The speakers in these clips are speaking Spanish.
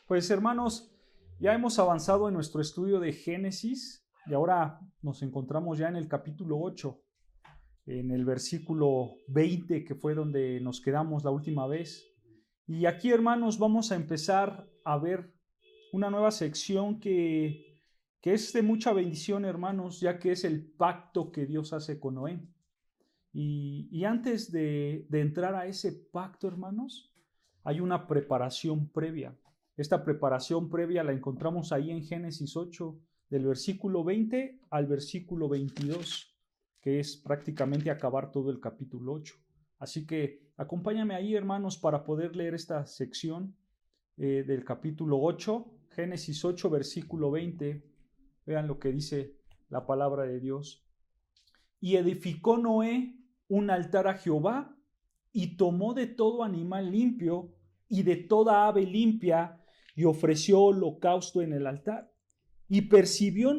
Pues hermanos, ya hemos avanzado en nuestro estudio de Génesis y ahora nos encontramos ya en el capítulo 8, en el versículo 20, que fue donde nos quedamos la última vez. Y aquí, hermanos, vamos a empezar a ver una nueva sección que es de mucha bendición, hermanos, ya que es el pacto que Dios hace con Noé. Y antes de entrar a ese pacto, hermanos, hay una preparación previa. Esta preparación previa la encontramos ahí en Génesis 8, del versículo 20 al versículo 22, que es prácticamente acabar todo el capítulo 8. Así que acompáñame ahí, hermanos, para poder leer esta sección del capítulo 8, Génesis 8, versículo 20. Vean lo que dice la palabra de Dios. Y edificó Noé un altar a Jehová y tomó de todo animal limpio y de toda ave limpia y ofreció holocausto en el altar. Y percibió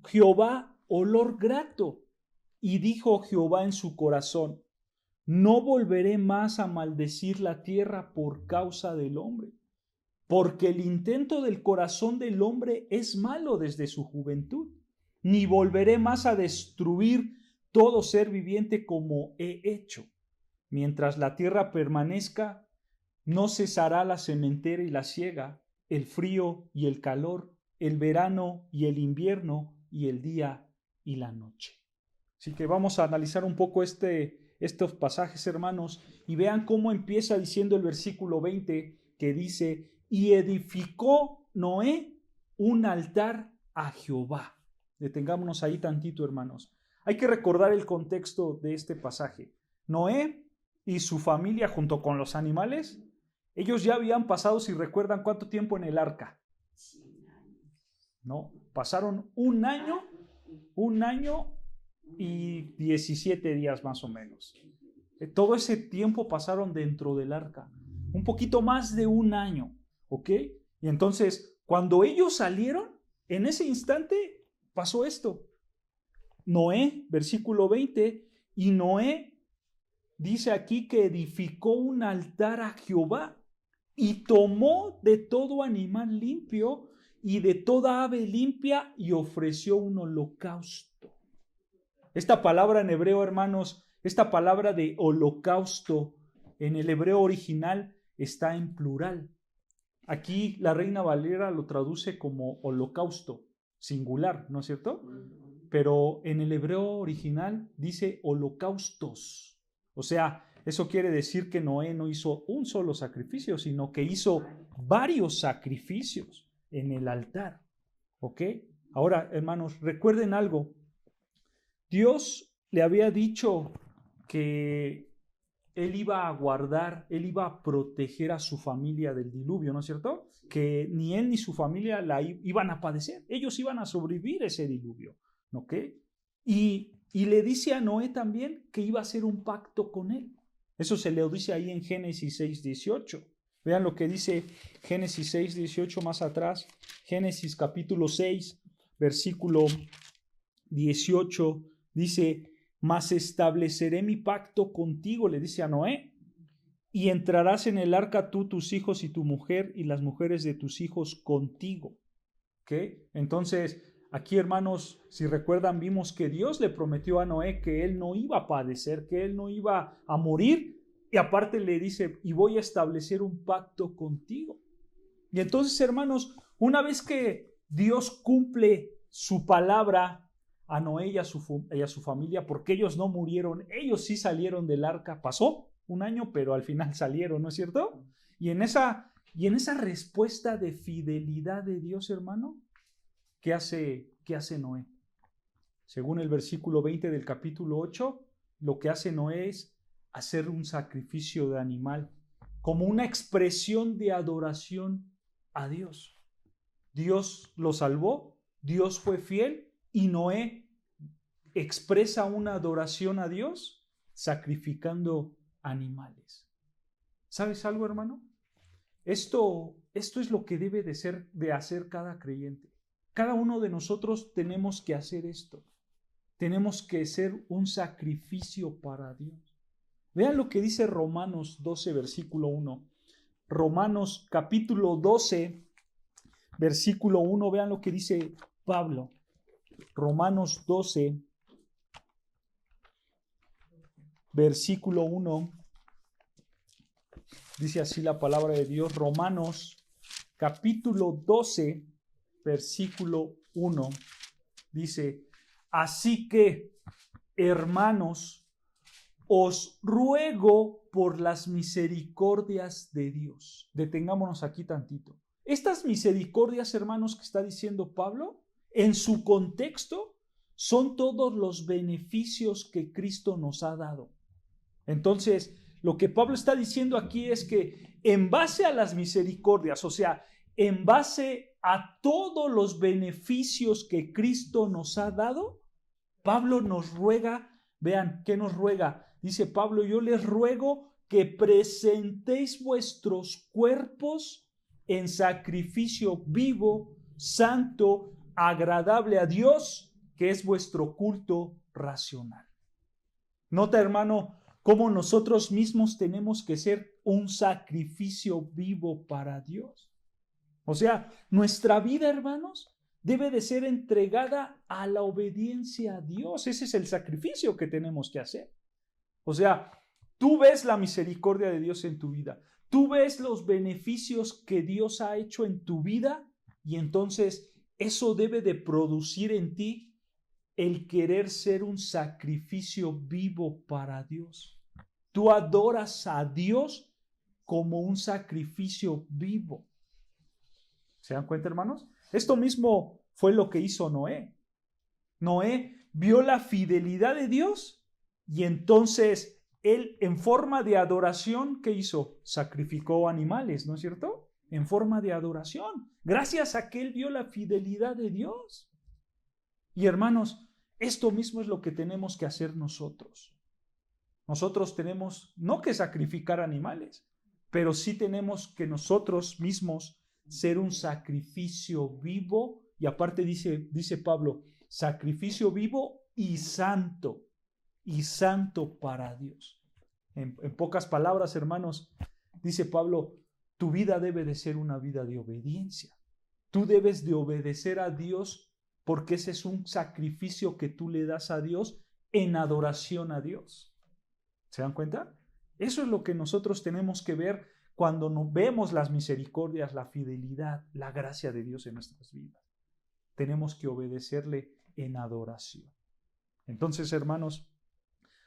Jehová olor grato, y dijo Jehová en su corazón: no volveré más a maldecir la tierra por causa del hombre, porque el intento del corazón del hombre es malo desde su juventud, ni volveré más a destruir todo ser viviente como he hecho. Mientras la tierra permanezca, no cesará la sementera y la siega, el frío y el calor, el verano y el invierno, y el día y la noche. Así que vamos a analizar un poco estos pasajes, hermanos, y vean cómo empieza diciendo el versículo 20, que dice: y edificó Noé un altar a Jehová. Detengámonos ahí tantito, hermanos. Hay que recordar el contexto de este pasaje. Noé y su familia, junto con los animales, ellos ya habían pasado, si recuerdan, ¿cuánto tiempo en el arca? No, pasaron un año y 17 días más o menos. Todo ese tiempo pasaron dentro del arca, un poquito más de un año, ¿ok? Y entonces, cuando ellos salieron, en ese instante pasó esto. Noé, versículo 20, y Noé dice aquí que edificó un altar a Jehová y tomó de todo animal limpio y de toda ave limpia y ofreció un holocausto. Esta palabra en hebreo, hermanos, esta palabra de holocausto en el hebreo original está en plural. Aquí la Reina Valera lo traduce como holocausto, singular, ¿no es cierto? Pero en el hebreo original dice holocaustos. O sea, eso quiere decir que Noé no hizo un solo sacrificio, sino que hizo varios sacrificios en el altar. ¿Ok? Ahora, hermanos, recuerden algo. Dios le había dicho que Él iba a guardar, Él iba a proteger a su familia del diluvio, ¿no es cierto? Que ni Él ni su familia iban a padecer. Ellos iban a sobrevivir ese diluvio, ¿ok? Y le dice a Noé también que iba a hacer un pacto con Él. Eso se le dice ahí en Génesis 6:18. Vean lo que dice Génesis 6:18 más atrás. Génesis capítulo 6, versículo 18, dice: mas estableceré mi pacto contigo, le dice a Noé, y entrarás en el arca tú, tus hijos y tu mujer, y las mujeres de tus hijos contigo. ¿Ok? Entonces, aquí, hermanos, si recuerdan, vimos que Dios le prometió a Noé que él no iba a padecer, que él no iba a morir, y aparte le dice: y voy a establecer un pacto contigo. Y entonces, hermanos, una vez que Dios cumple su palabra a Noé y a su familia, porque ellos no murieron, ellos sí salieron del arca. Pasó un año, pero al final salieron, ¿no es cierto? Y en esa respuesta de fidelidad de Dios, hermano, ¿qué hace Noé? Según el versículo 20 del capítulo 8, lo que hace Noé es hacer un sacrificio de animal, como una expresión de adoración a Dios. Dios lo salvó, Dios fue fiel, y Noé expresa una adoración a Dios sacrificando animales. ¿Sabes algo, hermano? Esto es lo que debe de hacer cada creyente. Cada uno de nosotros tenemos que hacer esto. Tenemos que ser un sacrificio para Dios. Vean lo que dice Romanos 12, versículo 1. Romanos capítulo 12, versículo 1, vean lo que dice Pablo. Romanos 12, versículo 1, dice así la palabra de Dios. Romanos capítulo 12, versículo 1, dice: así que, hermanos, os ruego por las misericordias de Dios. Detengámonos aquí tantito. Estas misericordias, hermanos, que está diciendo Pablo, en su contexto, son todos los beneficios que Cristo nos ha dado. Entonces, lo que Pablo está diciendo aquí es que en base a las misericordias, o sea, en base a todos los beneficios que Cristo nos ha dado, Pablo nos ruega, vean, ¿qué nos ruega? Dice Pablo: yo les ruego que presentéis vuestros cuerpos en sacrificio vivo, santo, agradable a Dios, que es vuestro culto racional. Nota, hermano, cómo nosotros mismos tenemos que ser un sacrificio vivo para Dios. O sea, nuestra vida, hermanos, debe de ser entregada a la obediencia a Dios. Ese es el sacrificio que tenemos que hacer. O sea, tú ves la misericordia de Dios en tu vida. Tú ves los beneficios que Dios ha hecho en tu vida, y entonces eso debe de producir en ti el querer ser un sacrificio vivo para Dios. Tú adoras a Dios como un sacrificio vivo. ¿Se dan cuenta, hermanos? Esto mismo fue lo que hizo Noé. Noé vio la fidelidad de Dios y entonces él, en forma de adoración, ¿qué hizo? Sacrificó animales, ¿no es cierto? En forma de adoración, gracias a que él vio la fidelidad de Dios. Y hermanos, esto mismo es lo que tenemos que hacer nosotros. Nosotros tenemos no que sacrificar animales, pero sí tenemos que nosotros mismos ser un sacrificio vivo, y aparte dice Pablo, sacrificio vivo y santo para Dios. En pocas palabras, hermanos, dice Pablo, tu vida debe de ser una vida de obediencia. Tú debes de obedecer a Dios porque ese es un sacrificio que tú le das a Dios en adoración a Dios. ¿Se dan cuenta? Eso es lo que nosotros tenemos que ver cuando nos vemos las misericordias, la fidelidad, la gracia de Dios en nuestras vidas. Tenemos que obedecerle en adoración. Entonces, hermanos,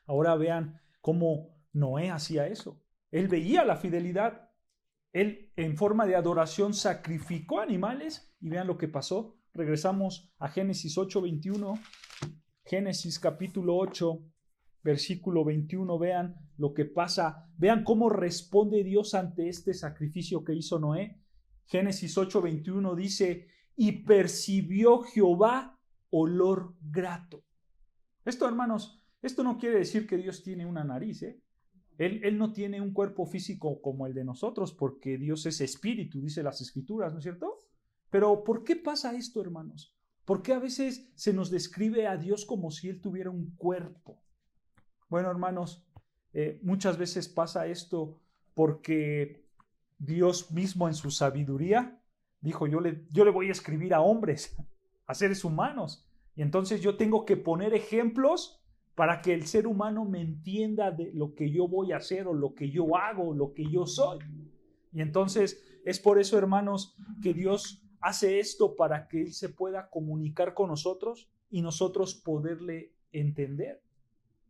ahora vean cómo Noé hacía eso. Él veía la fidelidad. Él, en forma de adoración, sacrificó animales y vean lo que pasó. Regresamos a Génesis 8:21. Génesis capítulo 8, versículo 21. Vean lo que pasa. Vean cómo responde Dios ante este sacrificio que hizo Noé. Génesis 8:21 dice: y percibió Jehová olor grato. Esto, hermanos, esto no quiere decir que Dios tiene una nariz, ¿eh? Él no tiene un cuerpo físico como el de nosotros, porque Dios es espíritu, dice las Escrituras, ¿no es cierto? Pero ¿por qué pasa esto, hermanos? ¿Por qué a veces se nos describe a Dios como si Él tuviera un cuerpo? Bueno, hermanos, muchas veces pasa esto porque Dios mismo en su sabiduría dijo, yo le voy a escribir a hombres, a seres humanos, y entonces yo tengo que poner ejemplos para que el ser humano me entienda de lo que yo voy a hacer o lo que yo hago, lo que yo soy. Y entonces es por eso, hermanos, que Dios hace esto para que Él se pueda comunicar con nosotros y nosotros poderle entender.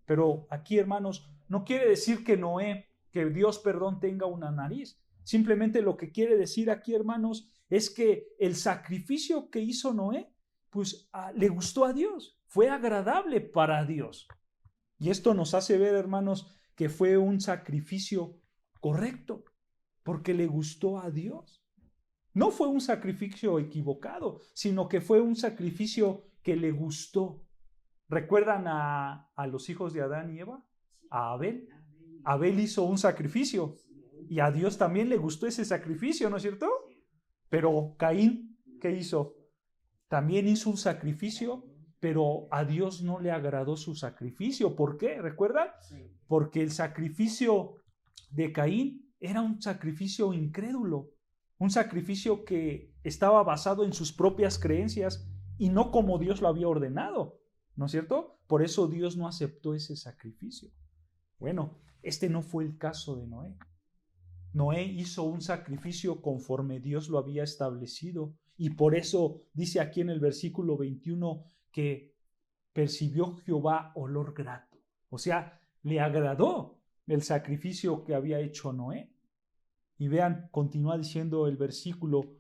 Pero aquí, hermanos, no quiere decir que Dios, tenga una nariz. Simplemente lo que quiere decir aquí, hermanos, es que el sacrificio que hizo Noé, pues le gustó a Dios, fue agradable para Dios. Y esto nos hace ver, hermanos, que fue un sacrificio correcto, porque le gustó a Dios. No fue un sacrificio equivocado, sino que fue un sacrificio que le gustó. ¿Recuerdan a los hijos de Adán y Eva? A Abel. Abel hizo un sacrificio y a Dios también le gustó ese sacrificio, ¿no es cierto? Pero Caín, ¿qué hizo? También hizo un sacrificio, pero a Dios no le agradó su sacrificio. ¿Por qué? ¿Recuerdan? Porque el sacrificio de Caín era un sacrificio incrédulo, un sacrificio que estaba basado en sus propias creencias y no como Dios lo había ordenado, ¿no es cierto? Por eso Dios no aceptó ese sacrificio. Bueno, este no fue el caso de Noé. Noé hizo un sacrificio conforme Dios lo había establecido y por eso dice aquí en el versículo 21 que percibió Jehová olor grato. O sea, le agradó el sacrificio que había hecho Noé. Y vean, continúa diciendo el versículo,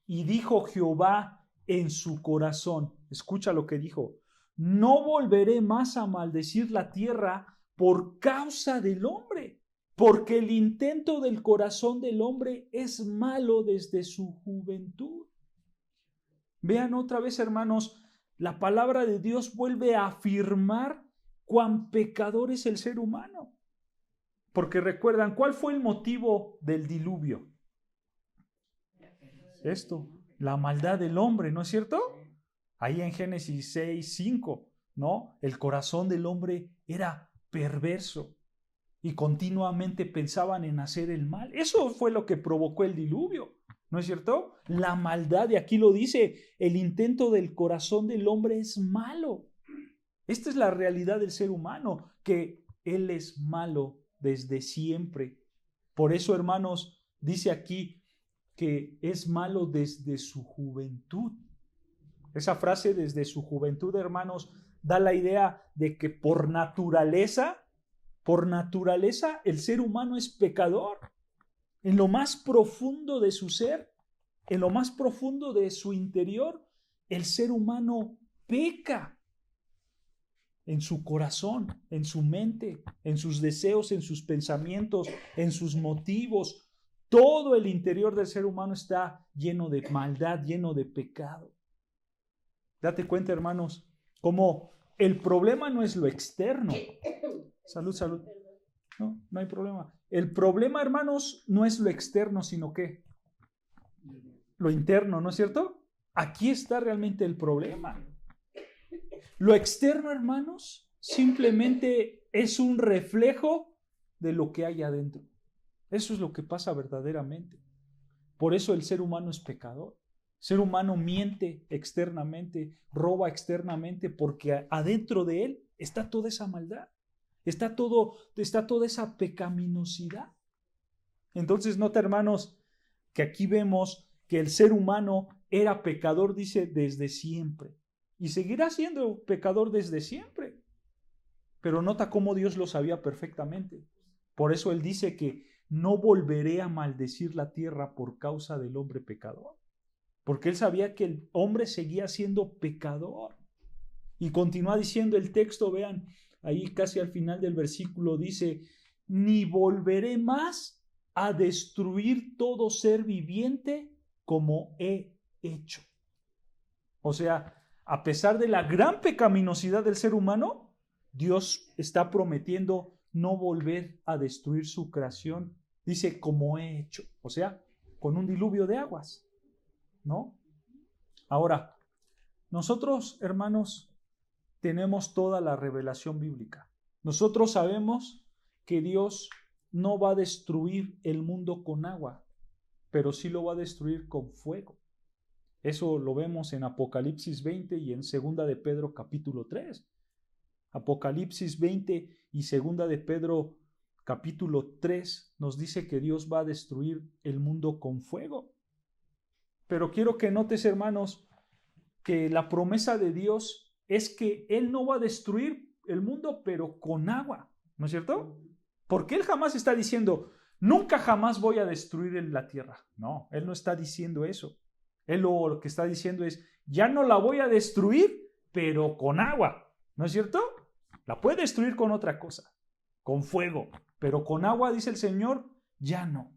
y dijo Jehová en su corazón, escucha lo que dijo, no volveré más a maldecir la tierra por causa del hombre, porque el intento del corazón del hombre es malo desde su juventud. Vean otra vez, hermanos, la palabra de Dios vuelve a afirmar cuán pecador es el ser humano. Porque recuerdan, ¿cuál fue el motivo del diluvio? Esto, la maldad del hombre, ¿no es cierto? Ahí en Génesis 6:5, ¿no? El corazón del hombre era perverso y continuamente pensaban en hacer el mal. Eso fue lo que provocó el diluvio, ¿no es cierto? La maldad, y aquí lo dice, el intento del corazón del hombre es malo. Esta es la realidad del ser humano, que él es malo desde siempre. Por eso, hermanos, dice aquí que es malo desde su juventud. Esa frase desde su juventud, hermanos, da la idea de que por naturaleza, el ser humano es pecador. En lo más profundo de su ser, en lo más profundo de su interior, el ser humano peca. En su corazón, en su mente, en sus deseos, en sus pensamientos, en sus motivos. Todo el interior del ser humano está lleno de maldad, lleno de pecado. Date cuenta, hermanos, como el problema no es lo externo. Salud, salud. No, no hay problema. El problema, hermanos, no es lo externo, sino ¿qué? Lo interno, ¿no es cierto? Aquí está realmente el problema. Lo externo, hermanos, simplemente es un reflejo de lo que hay adentro. Eso es lo que pasa verdaderamente. Por eso el ser humano es pecador. El ser humano miente externamente, roba externamente, porque adentro de él está toda esa maldad. Está toda esa pecaminosidad. Entonces, nota, hermanos, que aquí vemos que el ser humano era pecador, dice, desde siempre. Y seguirá siendo pecador desde siempre. Pero nota cómo Dios lo sabía perfectamente. Por eso Él dice que no volveré a maldecir la tierra por causa del hombre pecador. Porque Él sabía que el hombre seguía siendo pecador. Y continúa diciendo el texto, vean, ahí casi al final del versículo dice, ni volveré más a destruir todo ser viviente como he hecho. O sea, a pesar de la gran pecaminosidad del ser humano, Dios está prometiendo no volver a destruir su creación. Dice, como he hecho. O sea, con un diluvio de aguas, ¿no? Ahora, nosotros, hermanos, tenemos toda la revelación bíblica. Nosotros sabemos que Dios no va a destruir el mundo con agua, pero sí lo va a destruir con fuego. Eso lo vemos en Apocalipsis 20 y en 2 de Pedro capítulo 3. Apocalipsis 20 y 2 de Pedro capítulo 3 nos dice que Dios va a destruir el mundo con fuego. Pero quiero que notes, hermanos, que la promesa de Dios es que Él no va a destruir el mundo, pero con agua, ¿no es cierto? Porque Él jamás está diciendo, nunca jamás voy a destruir la tierra. No, Él no está diciendo eso. Él lo que está diciendo es, ya no la voy a destruir, pero con agua, ¿no es cierto? La puede destruir con otra cosa, con fuego, pero con agua, dice el Señor, ya no.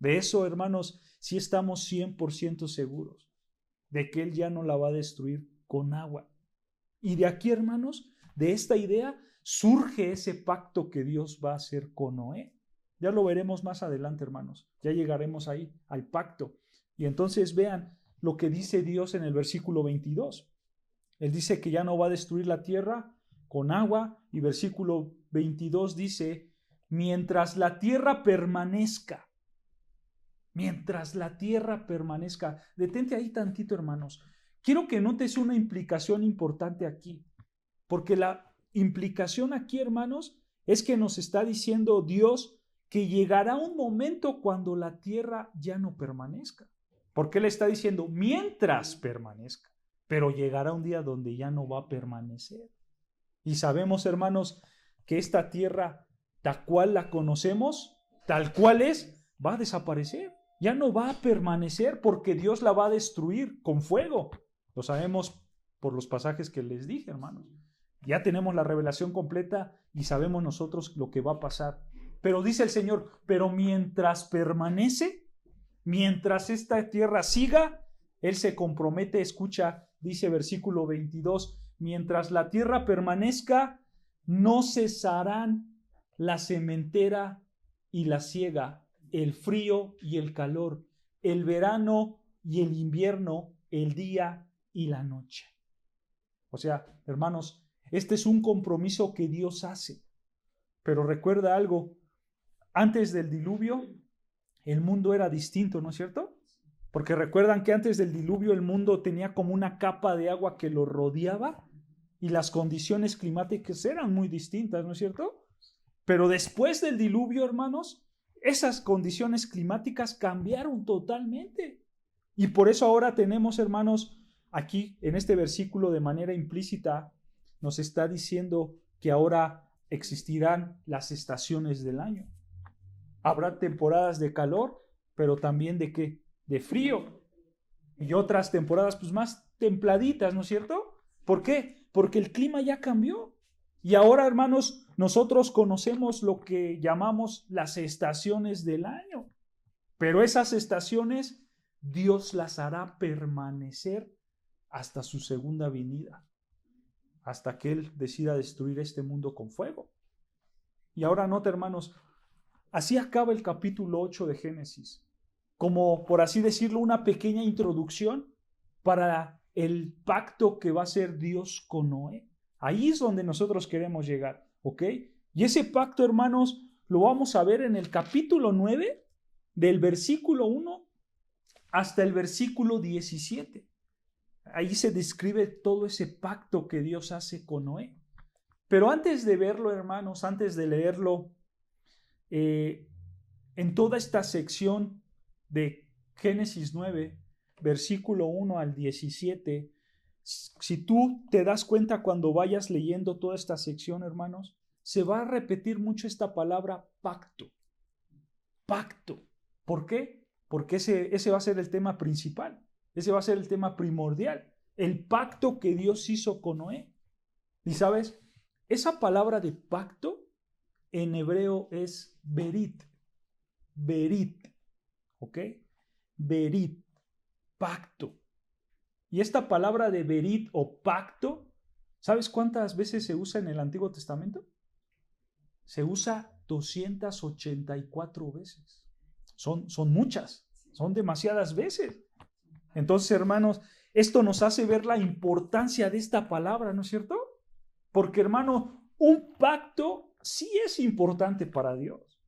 De eso, hermanos, sí estamos 100% seguros, de que Él ya no la va a destruir con agua. Y de aquí, hermanos, de esta idea surge ese pacto que Dios va a hacer con Noé. Ya lo veremos más adelante, hermanos. Ya llegaremos ahí, al pacto. Y entonces vean lo que dice Dios en el versículo 22. Él dice que ya no va a destruir la tierra con agua, y versículo 22 dice, mientras la tierra permanezca, Mientras la tierra permanezca. Detente ahí tantito, hermanos. Quiero que notes una implicación importante aquí, porque la implicación aquí, hermanos, es que nos está diciendo Dios que llegará un momento cuando la tierra ya no permanezca. Porque Él está diciendo mientras permanezca, pero llegará un día donde ya no va a permanecer. Y sabemos, hermanos, que esta tierra, tal cual la conocemos, tal cual es, va a desaparecer. Ya no va a permanecer porque Dios la va a destruir con fuego. Lo sabemos por los pasajes que les dije, hermanos. Ya tenemos la revelación completa y sabemos nosotros lo que va a pasar. Pero dice el Señor, pero mientras permanece, mientras esta tierra siga, Él se compromete, escucha, dice versículo 22, mientras la tierra permanezca, no cesarán la sementera y la siega, el frío y el calor, el verano y el invierno, el día y la noche. O sea, hermanos, este es un compromiso que Dios hace. Pero recuerda algo, antes del diluvio, el mundo era distinto, ¿no es cierto? Porque recuerdan que antes del diluvio el mundo tenía como una capa de agua que lo rodeaba y las condiciones climáticas eran muy distintas, ¿no es cierto? Pero después del diluvio, hermanos, esas condiciones climáticas cambiaron totalmente. Y por eso ahora tenemos, hermanos, aquí en este versículo de manera implícita nos está diciendo que ahora existirán las estaciones del año. Habrá temporadas de calor, pero también de ¿qué? De frío. Y otras temporadas pues más templaditas, ¿no es cierto? ¿Por qué? Porque el clima ya cambió. Y ahora, hermanos, nosotros conocemos lo que llamamos las estaciones del año. Pero esas estaciones Dios las hará permanecer hasta su segunda venida, hasta que Él decida destruir este mundo con fuego. Y ahora nota, hermanos, así acaba el capítulo 8 de Génesis, como por así decirlo, una pequeña introducción para el pacto que va a hacer Dios con Noé. Ahí es donde nosotros queremos llegar, ¿ok? Y ese pacto, hermanos, lo vamos a ver en el capítulo 9, del versículo 1 hasta el versículo 17. Ahí se describe todo ese pacto que Dios hace con Noé. Pero antes de verlo, hermanos, antes de leerlo, en toda esta sección de Génesis 9, versículo 1 al 17, si tú te das cuenta cuando vayas leyendo toda esta sección, hermanos, se va a repetir mucho esta palabra pacto. Pacto. ¿Por qué? Porque ese va a ser el tema principal. Ese va a ser el tema primordial. El pacto que Dios hizo con Noé. Y sabes, esa palabra de pacto en hebreo es berit. Berit. ¿Ok? Berit. Pacto. Y esta palabra de berit o pacto, ¿sabes cuántas veces se usa en el Antiguo Testamento? Se usa 284 veces. Son muchas, son demasiadas veces. Entonces, hermanos, esto nos hace ver la importancia de esta palabra, ¿no es cierto? Porque, hermano, un pacto sí es importante para Dios.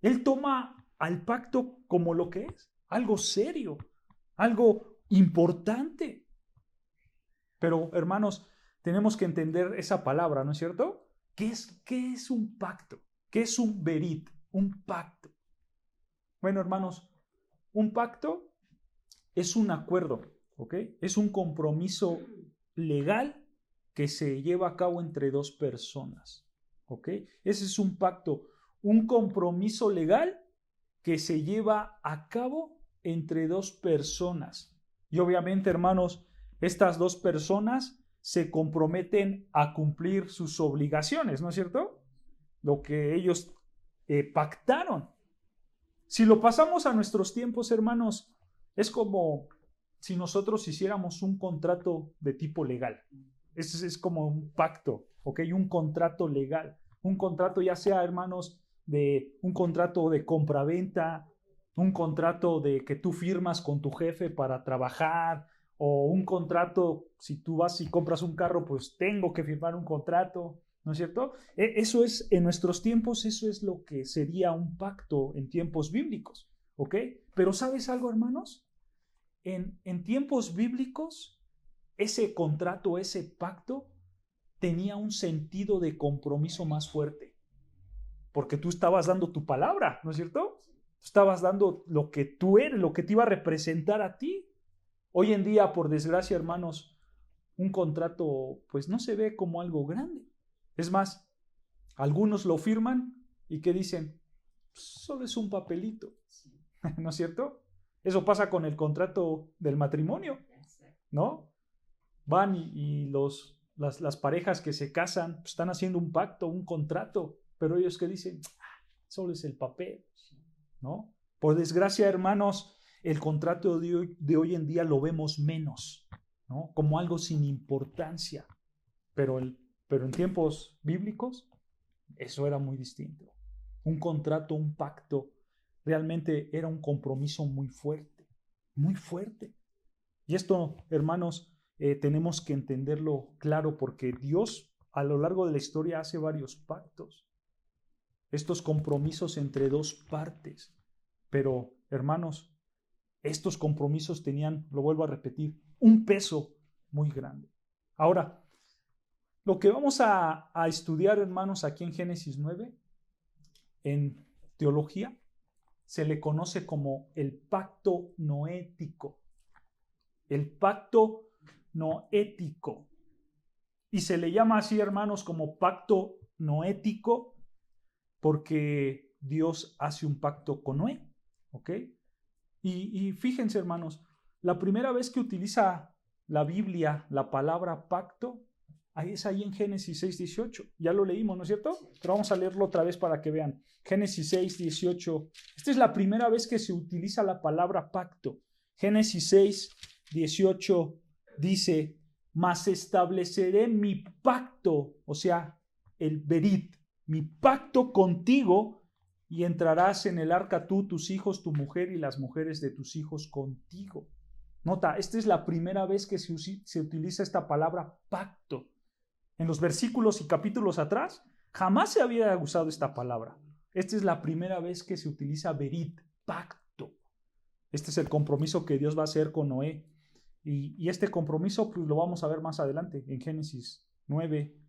Él toma al pacto como lo que es, algo serio, algo importante. Pero, hermanos, tenemos que entender esa palabra, ¿no es cierto? ¿Qué es un pacto? ¿Qué es un berit? Un pacto. Bueno, hermanos, un pacto es un acuerdo, ¿ok? Es un compromiso legal que se lleva a cabo entre dos personas, ¿ok? Ese es un pacto, un compromiso legal que se lleva a cabo entre dos personas. Y obviamente, hermanos, estas dos personas se comprometen a cumplir sus obligaciones, ¿no es cierto? Lo que ellos pactaron. Si lo pasamos a nuestros tiempos, hermanos, es como si nosotros hiciéramos un contrato de tipo legal. Es como un pacto, ¿ok? Un contrato legal. Un contrato ya sea, hermanos, de un contrato de compraventa, un contrato de que tú firmas con tu jefe para trabajar, o un contrato, si tú vas y compras un carro, pues tengo que firmar un contrato, ¿no es cierto? Eso es, en nuestros tiempos, eso es lo que sería un pacto en tiempos bíblicos. ¿ok? Pero ¿sabes algo, hermanos? En tiempos bíblicos, ese contrato, ese pacto, tenía un sentido de compromiso más fuerte, porque tú estabas dando tu palabra, ¿no es cierto? Tú estabas dando lo que tú eres, lo que te iba a representar a ti. Hoy en día, por desgracia, hermanos, un contrato pues no se ve como algo grande. Es más, algunos lo firman y ¿qué dicen? Solo es un papelito, ¿no es cierto? Eso pasa con el contrato del matrimonio, ¿no? Van y las parejas que se casan pues, están haciendo un pacto, un contrato, pero ellos que dicen, solo es el papel, ¿no? Por desgracia, hermanos, el contrato de hoy en día lo vemos menos, ¿no? Como algo sin importancia, pero en tiempos bíblicos eso era muy distinto. Un contrato, un pacto, realmente era un compromiso muy fuerte, muy fuerte. Y esto, hermanos, tenemos que entenderlo claro porque Dios a lo largo de la historia hace varios pactos, estos compromisos entre dos partes. Pero, hermanos, estos compromisos tenían, lo vuelvo a repetir, un peso muy grande. Ahora, lo que vamos a estudiar, hermanos, aquí en Génesis 9, en teología, se le conoce como el pacto noético. El pacto noético. Y se le llama así, hermanos, como pacto noético porque Dios hace un pacto con Noé. ¿Ok? Y fíjense, hermanos, la primera vez que utiliza la Biblia la palabra pacto es ahí en Génesis 6:18. Ya lo leímos, ¿no es cierto? Pero vamos a leerlo otra vez para que vean. Génesis 6:18. Esta es la primera vez que se utiliza la palabra pacto. Génesis 6:18 dice, mas estableceré mi pacto, o sea, el berit, mi pacto contigo, y entrarás en el arca tú, tus hijos, tu mujer y las mujeres de tus hijos contigo. Nota, esta es la primera vez que se utiliza esta palabra pacto. En los versículos y capítulos atrás, jamás se había usado esta palabra. Esta es la primera vez que se utiliza berit, pacto. Este es el compromiso que Dios va a hacer con Noé. Y este compromiso pues, lo vamos a ver más adelante, en Génesis 9,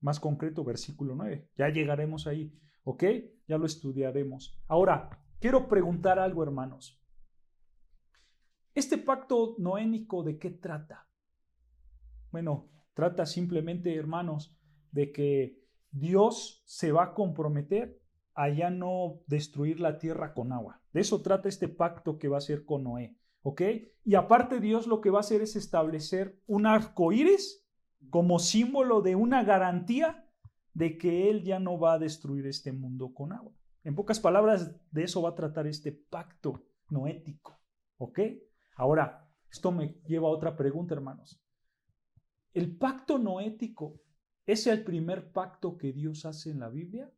más concreto, versículo 9. Ya llegaremos ahí, ¿ok? Ya lo estudiaremos. Ahora, quiero preguntar algo, hermanos. ¿Este pacto noénico de qué trata? Bueno, trata simplemente, hermanos, de que Dios se va a comprometer a ya no destruir la tierra con agua. De eso trata este pacto que va a hacer con Noé, ¿ok? Y aparte Dios lo que va a hacer es establecer un arco iris como símbolo de una garantía de que Él ya no va a destruir este mundo con agua. En pocas palabras, de eso va a tratar este pacto noético, ¿ok? Ahora, esto me lleva a otra pregunta, hermanos. ¿El pacto noético es el primer pacto que Dios hace en la Biblia?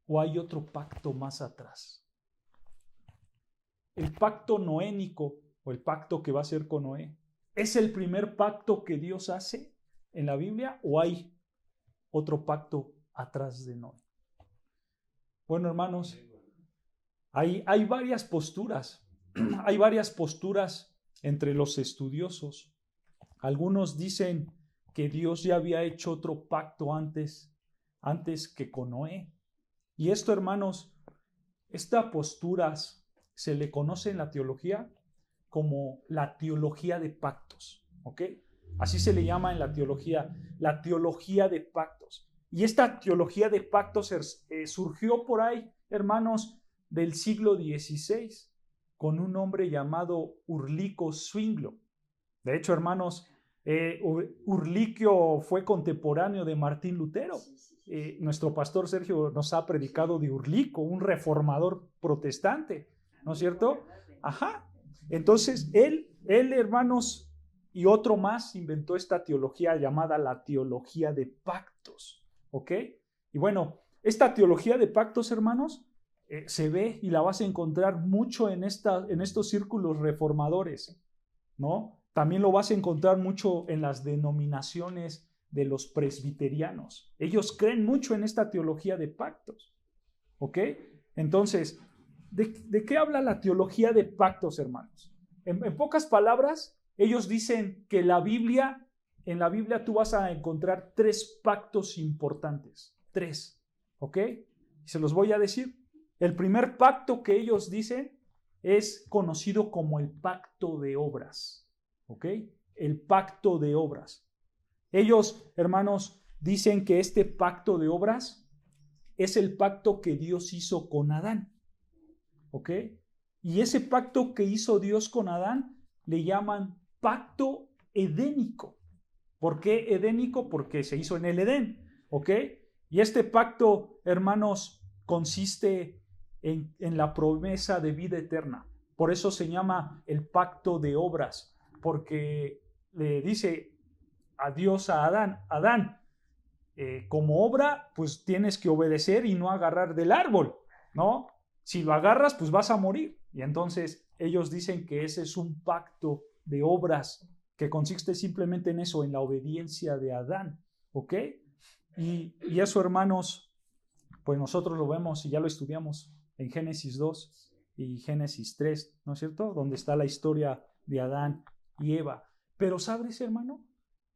¿O hay otro pacto más atrás? El pacto noénico o el pacto que va a hacer con Noé, ¿es el primer pacto que Dios hace en la Biblia o hay otro pacto atrás de Noé? Bueno, hermanos, hay varias posturas. Hay varias posturas entre los estudiosos. Algunos dicen que Dios ya había hecho otro pacto antes que con Noé. Y esto, hermanos, estas posturas se le conoce en la teología como la teología de pactos, ¿ok? Así se le llama en la teología de pactos. Y esta teología de pactos surgió por ahí, hermanos, del siglo XVI, con un hombre llamado Ulrico Zwinglio. De hecho, hermanos, Ulrico fue contemporáneo de Martín Lutero. Nuestro pastor Sergio nos ha predicado de Ulrico, un reformador protestante, ¿no es cierto? Ajá. Entonces, él, hermanos, y otro más inventó esta teología llamada la teología de pactos, ¿ok? Y bueno, esta teología de pactos, hermanos, se ve y la vas a encontrar mucho en estos círculos reformadores, ¿no? También lo vas a encontrar mucho en las denominaciones de los presbiterianos. Ellos creen mucho en esta teología de pactos, ¿ok? Entonces, ¿De qué habla la teología de pactos, hermanos? En pocas palabras, ellos dicen que en la Biblia tú vas a encontrar 3 pactos importantes. 3, ¿ok? Se los voy a decir. El primer pacto que ellos dicen es conocido como el pacto de obras, ¿ok? El pacto de obras. Ellos, hermanos, dicen que este pacto de obras es el pacto que Dios hizo con Adán, ¿ok? Y ese pacto que hizo Dios con Adán le llaman pacto edénico. ¿Por qué edénico? Porque se hizo en el Edén, ¿ok? Y este pacto, hermanos, consiste en la promesa de vida eterna. Por eso se llama el pacto de obras, porque le dice a Dios a Adán, como obra, pues tienes que obedecer y no agarrar del árbol, ¿no? Si lo agarras, pues vas a morir. Y entonces ellos dicen que ese es un pacto de obras que consiste simplemente en eso, en la obediencia de Adán, ¿ok? Y eso, hermanos, pues nosotros lo vemos y ya lo estudiamos en Génesis 2 y Génesis 3, ¿no es cierto? Donde está la historia de Adán y Eva. Pero, ¿sabes, hermano?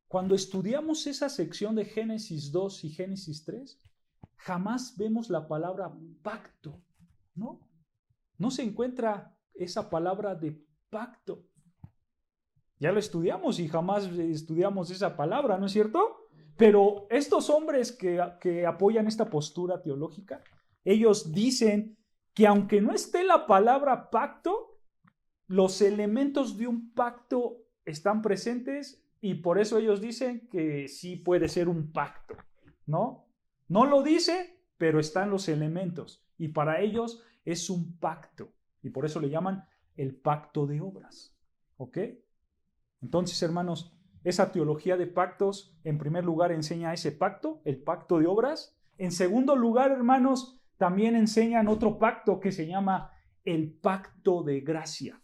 Cuando estudiamos esa sección de Génesis 2 y Génesis 3, jamás vemos la palabra pacto, ¿no? No se encuentra esa palabra de pacto. Ya lo estudiamos y jamás estudiamos esa palabra, ¿no es cierto? Pero estos hombres que apoyan esta postura teológica, ellos dicen que aunque no esté la palabra pacto, los elementos de un pacto están presentes y por eso ellos dicen que sí puede ser un pacto, ¿no? No lo dice, pero están los elementos y para ellos es un pacto y por eso le llaman el pacto de obras, ¿ok? Entonces, hermanos, esa teología de pactos, en primer lugar, enseña ese pacto, el pacto de obras. En segundo lugar, hermanos, también enseñan otro pacto que se llama el pacto de gracia.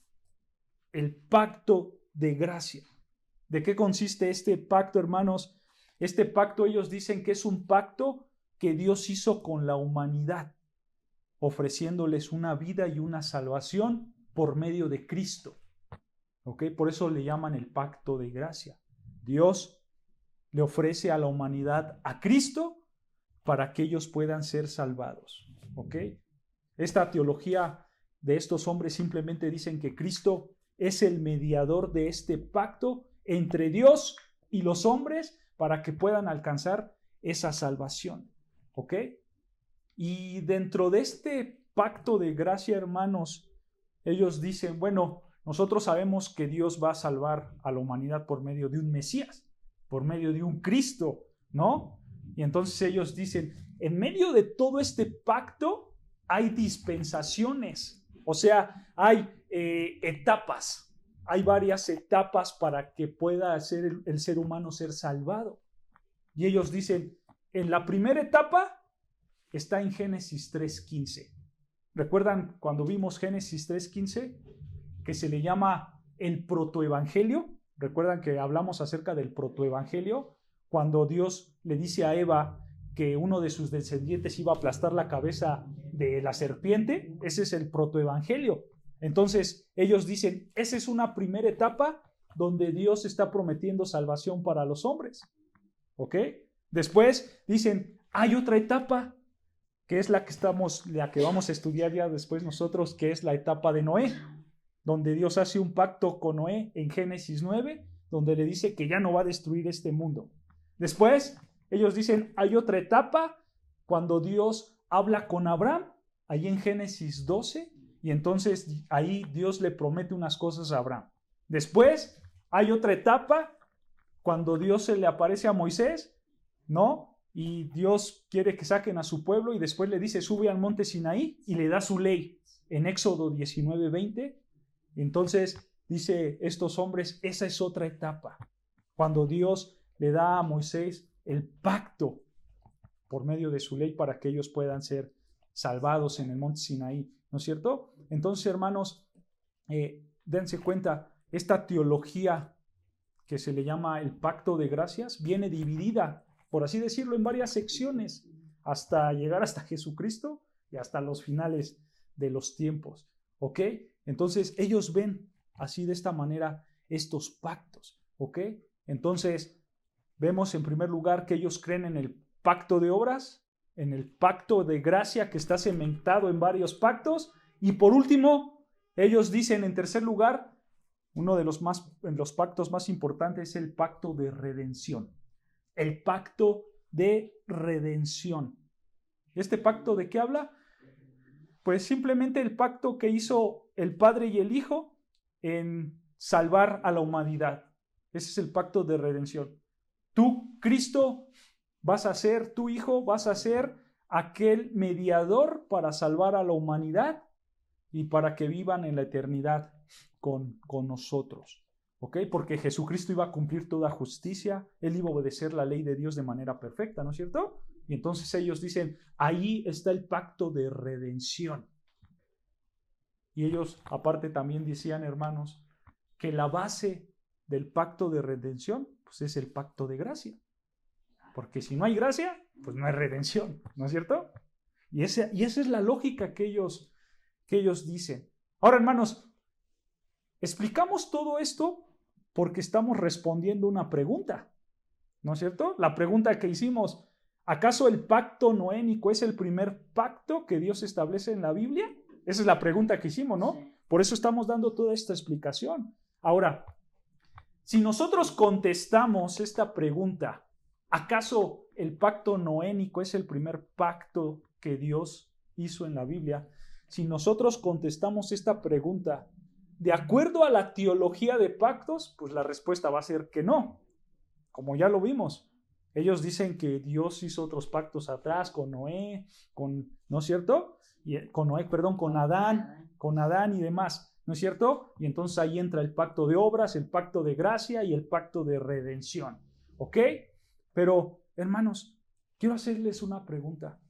El pacto de gracia. ¿De qué consiste este pacto, hermanos? Este pacto ellos dicen que es un pacto que Dios hizo con la humanidad, ofreciéndoles una vida y una salvación por medio de Cristo. ¿Ok? Por eso le llaman el pacto de gracia. Dios le ofrece a la humanidad a Cristo para que ellos puedan ser salvados. ¿Ok? Esta teología de estos hombres simplemente dicen que Cristo es el mediador de este pacto entre Dios y los hombres para que puedan alcanzar esa salvación. ¿Ok? Y dentro de este pacto de gracia, hermanos, ellos dicen, bueno, nosotros sabemos que Dios va a salvar a la humanidad por medio de un Mesías, por medio de un Cristo, ¿no? Y entonces ellos dicen, en medio de todo este pacto hay dispensaciones, o sea, hay etapas, hay varias etapas para que pueda ser el ser humano ser salvado. Y ellos dicen, en la primera etapa está en Génesis 3:15. ¿Recuerdan cuando vimos Génesis 3:15? Que se le llama el protoevangelio. ¿Recuerdan que hablamos acerca del protoevangelio? Cuando Dios le dice a Eva que uno de sus descendientes iba a aplastar la cabeza de la serpiente, ese es el protoevangelio. Entonces ellos dicen, esa es una primera etapa donde Dios está prometiendo salvación para los hombres. ¿Ok? Después dicen, hay otra etapa que es la que vamos a estudiar ya después nosotros, que es la etapa de Noé, donde Dios hace un pacto con Noé en Génesis 9, donde le dice que ya no va a destruir este mundo. Después, ellos dicen, hay otra etapa cuando Dios habla con Abraham, ahí en Génesis 12, y entonces ahí Dios le promete unas cosas a Abraham. Después, hay otra etapa cuando Dios se le aparece a Moisés, ¿no? Y Dios quiere que saquen a su pueblo y después le dice, sube al monte Sinaí y le da su ley en Éxodo 19:20. Entonces, dice estos hombres, esa es otra etapa, cuando Dios le da a Moisés el pacto por medio de su ley para que ellos puedan ser salvados en el monte Sinaí, ¿no es cierto? Entonces, hermanos, dense cuenta, esta teología que se le llama el pacto de gracias viene dividida, por así decirlo, en varias secciones, hasta llegar hasta Jesucristo y hasta los finales de los tiempos, ¿ok? Entonces ellos ven así de esta manera estos pactos, ¿ok? Entonces vemos en primer lugar que ellos creen en el pacto de obras, en el pacto de gracia que está cementado en varios pactos, y por último, ellos dicen en tercer lugar, uno de los pactos más importantes es el pacto de redención. El pacto de redención. ¿Este pacto de qué habla? Pues simplemente el pacto que hizo el Padre y el Hijo en salvar a la humanidad. Ese es el pacto de redención. Tú, Cristo, tu Hijo, vas a ser aquel mediador para salvar a la humanidad y para que vivan en la eternidad con nosotros. ¿Ok? Porque Jesucristo iba a cumplir toda justicia, Él iba a obedecer la ley de Dios de manera perfecta, ¿no es cierto? Y entonces ellos dicen, ahí está el pacto de redención. Y ellos aparte también decían, hermanos, que la base del pacto de redención, pues es el pacto de gracia. Porque si no hay gracia, pues no hay redención, ¿no es cierto? Y esa es la lógica que ellos dicen. Ahora, hermanos, explicamos todo esto porque estamos respondiendo una pregunta, ¿no es cierto? La pregunta que hicimos, ¿acaso el pacto noénico es el primer pacto que Dios establece en la Biblia? Esa es la pregunta que hicimos, ¿no? Por eso estamos dando toda esta explicación. Ahora, si nosotros contestamos esta pregunta, ¿acaso el pacto noénico es el primer pacto que Dios hizo en la Biblia? Si nosotros contestamos esta pregunta, de acuerdo a la teología de pactos, pues la respuesta va a ser que no. Como ya lo vimos, ellos dicen que Dios hizo otros pactos atrás con Noé, ¿no es cierto? Con Adán y demás, ¿no es cierto? Y entonces ahí entra el pacto de obras, el pacto de gracia y el pacto de redención, ¿ok? Pero, hermanos, quiero hacerles una pregunta.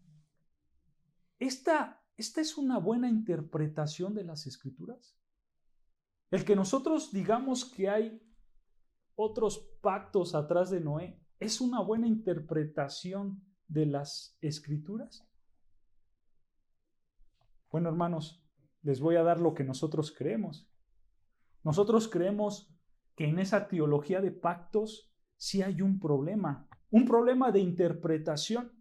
¿Esta es una buena interpretación de las Escrituras? El que nosotros digamos que hay otros pactos atrás de Noé, ¿es una buena interpretación de las Escrituras? Bueno, hermanos, les voy a dar lo que nosotros creemos. Nosotros creemos que en esa teología de pactos sí hay un problema de interpretación,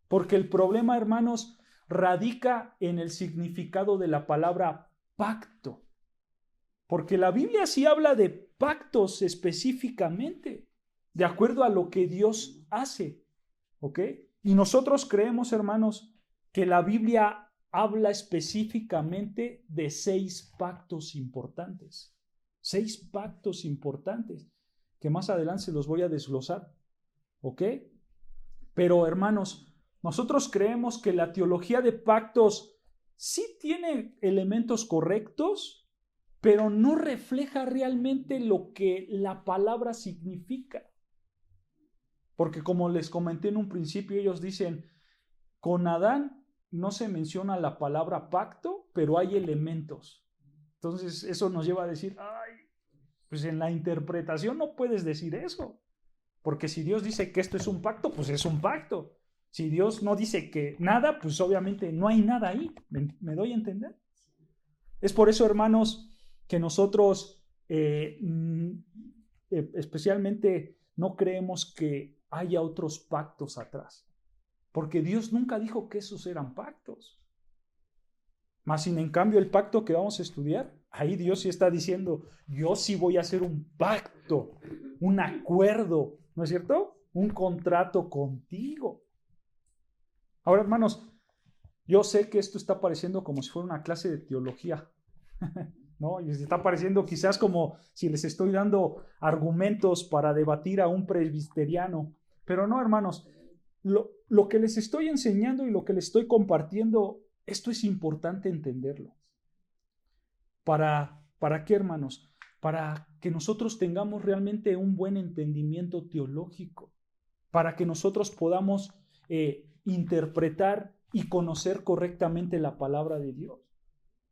porque el problema, hermanos, radica en el significado de la palabra pacto. Porque la Biblia sí habla de pactos específicamente, de acuerdo a lo que Dios hace, ¿ok? Y nosotros creemos, hermanos, que la Biblia habla específicamente de 6 pactos importantes. 6 pactos importantes, que más adelante se los voy a desglosar, ¿ok? Pero, hermanos, nosotros creemos que la teología de pactos sí tiene elementos correctos, pero no refleja realmente lo que la palabra significa. Porque como les comenté en un principio, ellos dicen, con Adán no se menciona la palabra pacto, pero hay elementos. Entonces eso nos lleva a decir, pues en la interpretación no puedes decir eso. Porque si Dios dice que esto es un pacto, pues es un pacto. Si Dios no dice que nada, pues obviamente no hay nada ahí. ¿Me doy a entender? Es por eso, hermanos, que nosotros especialmente no creemos que haya otros pactos atrás. Porque Dios nunca dijo que esos eran pactos. Más sin en cambio el pacto que vamos a estudiar, ahí Dios sí está diciendo, yo sí voy a hacer un pacto, un acuerdo, ¿no es cierto? Un contrato contigo. Ahora, hermanos, yo sé que esto está pareciendo como si fuera una clase de teología, ¿no? Y se está pareciendo quizás como si les estoy dando argumentos para debatir a un presbiteriano. Pero no, hermanos, lo que les estoy enseñando y lo que les estoy compartiendo, esto es importante entenderlo. ¿Para qué, hermanos? Para que nosotros tengamos realmente un buen entendimiento teológico, para que nosotros podamos interpretar y conocer correctamente la palabra de Dios.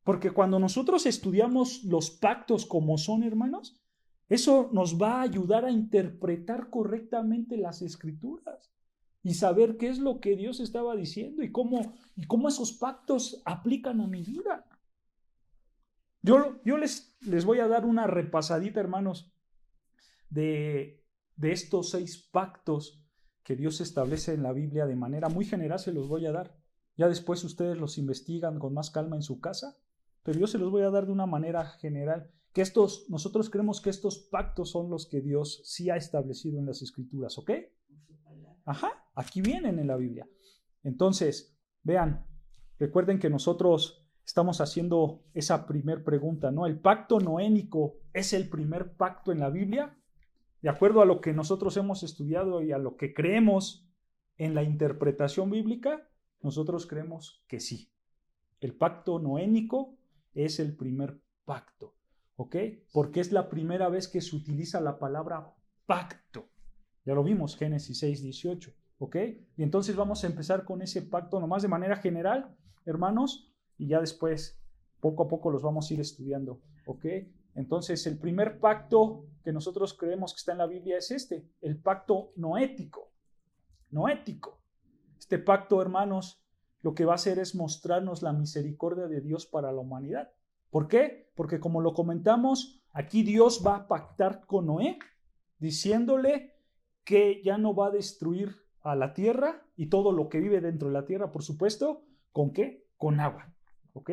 Porque cuando nosotros estudiamos los pactos como son, hermanos, eso nos va a ayudar a interpretar correctamente las Escrituras. y saber qué es lo que Dios estaba diciendo y cómo esos pactos aplican a mi vida. Yo les voy a dar una repasadita, hermanos, de estos 6 pactos que Dios establece en la Biblia de manera muy general. Se los voy a dar. Ya después ustedes los investigan con más calma en su casa, pero yo se los voy a dar de una manera general, que nosotros creemos que estos pactos son los que Dios sí ha establecido en las Escrituras, ¿ok? Ajá, aquí vienen en la Biblia. Entonces, vean, recuerden que nosotros estamos haciendo esa primer pregunta, ¿no? ¿El pacto noénico es el primer pacto en la Biblia? De acuerdo a lo que nosotros hemos estudiado y a lo que creemos en la interpretación bíblica, nosotros creemos que sí. El pacto noénico es el primer pacto, ¿ok? Porque es la primera vez que se utiliza la palabra pacto. Ya lo vimos, Génesis 6:18, ¿ok? Y entonces vamos a empezar con ese pacto nomás de manera general, hermanos, y ya después, poco a poco, los vamos a ir estudiando, ¿ok? Entonces, el primer pacto que nosotros creemos que está en la Biblia es el pacto noético. Noético. Este pacto, hermanos, lo que va a hacer es mostrarnos la misericordia de Dios para la humanidad. ¿Por qué? Porque como lo comentamos, aquí Dios va a pactar con Noé, diciéndole que ya no va a destruir a la tierra y todo lo que vive dentro de la tierra, por supuesto, ¿con qué? Con agua, ¿ok?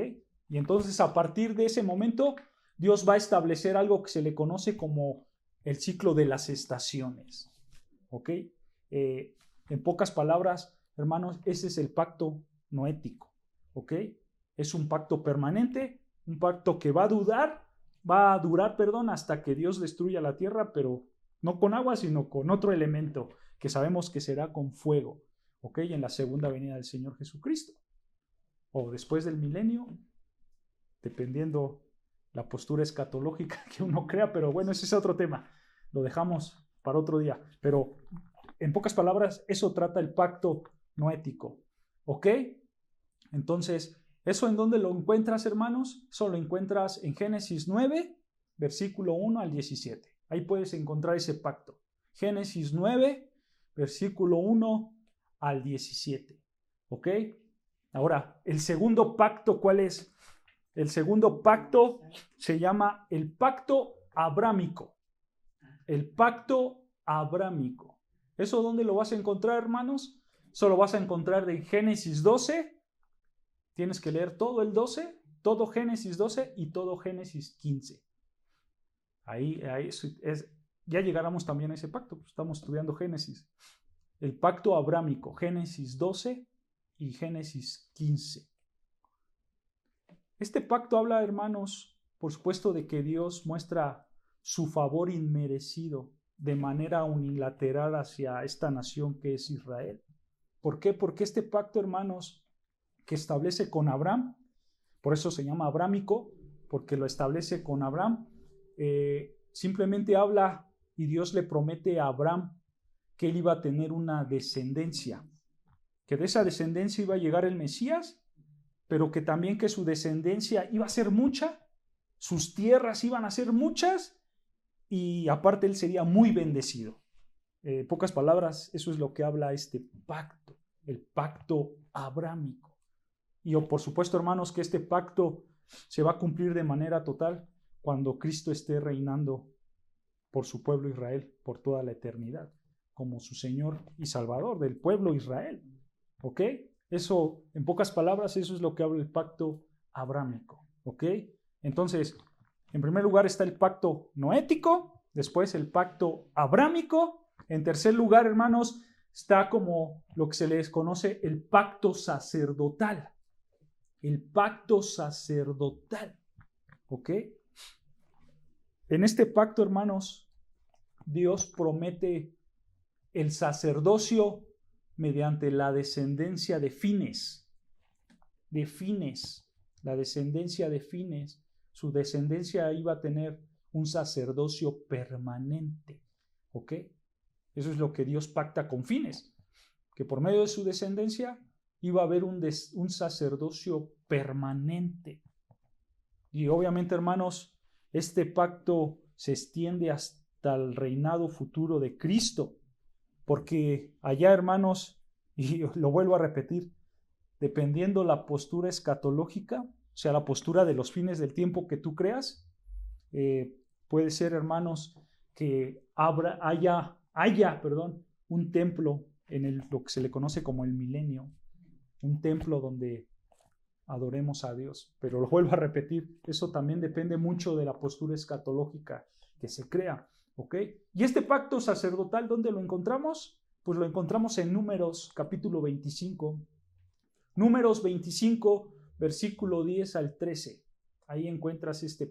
Y entonces a partir de ese momento, Dios va a establecer algo que se le conoce como el ciclo de las estaciones, ¿ok? En pocas palabras, hermanos, ese es el pacto noético, ¿ok? Es un pacto permanente, un pacto que va a durar, hasta que Dios destruya la tierra, pero no con agua, sino con otro elemento que sabemos que será con fuego, ¿ok? En la segunda venida del Señor Jesucristo, o después del milenio, dependiendo la postura escatológica que uno crea, pero bueno, ese es otro tema, lo dejamos para otro día, pero en pocas palabras, eso trata el pacto noético, ¿ok? Entonces, ¿eso en dónde lo encuentras, hermanos? Eso lo encuentras en Génesis 9, versículo 1 al 17. Ahí puedes encontrar ese pacto. Génesis 9, versículo 1 al 17, ¿ok? Ahora, el segundo pacto, ¿cuál es? El segundo pacto se llama el pacto abrámico. El pacto abrámico. ¿Eso dónde lo vas a encontrar, hermanos? Eso lo vas a encontrar en Génesis 12. Tienes que leer todo el 12, todo Génesis 12 y todo Génesis 15. Ahí ya llegáramos también a ese pacto, pues estamos estudiando Génesis. El pacto abrámico, Génesis 12 y Génesis 15. Este pacto habla, hermanos, por supuesto, de que Dios muestra su favor inmerecido de manera unilateral hacia esta nación que es Israel. ¿Por qué? Porque este pacto, hermanos, que establece con Abraham, por eso se llama abrámico, porque lo establece con Abraham, simplemente habla y Dios le promete a Abraham que él iba a tener una descendencia, que de esa descendencia iba a llegar el Mesías, pero que también que su descendencia iba a ser mucha, sus tierras iban a ser muchas y aparte él sería muy bendecido. En pocas palabras, eso es lo que habla este pacto, el pacto abrámico. Y por supuesto, hermanos, que este pacto se va a cumplir de manera total cuando Cristo esté reinando por su pueblo Israel por toda la eternidad, como su Señor y Salvador del pueblo Israel. ¿Ok? Eso, en pocas palabras, eso es lo que habla el pacto abrámico. ¿Ok? Entonces, en primer lugar está el pacto noético, después el pacto abrámico. En tercer lugar, hermanos, está como lo que se les conoce el pacto sacerdotal. El pacto sacerdotal. ¿Ok? En este pacto, hermanos, Dios promete el sacerdocio mediante la descendencia de Fines. De Fines. La descendencia de Fines. Su descendencia iba a tener un sacerdocio permanente. ¿Ok? Eso es lo que Dios pacta con Fines. Que por medio de su descendencia iba a haber un sacerdocio permanente. Y obviamente, hermanos, este pacto se extiende hasta el reinado futuro de Cristo, porque allá, hermanos, Y lo vuelvo a repetir, dependiendo la postura escatológica, o sea, la postura de los fines del tiempo que tú creas, puede ser, hermanos, que haya un templo en lo que se le conoce como el milenio, un templo donde adoremos a Dios. Pero lo vuelvo a repetir, eso también depende mucho de la postura escatológica que se crea, ¿ok? Y este pacto sacerdotal, ¿dónde lo encontramos? Pues lo encontramos en Números capítulo 25. Números 25, versículo 10 al 13. Ahí encuentras este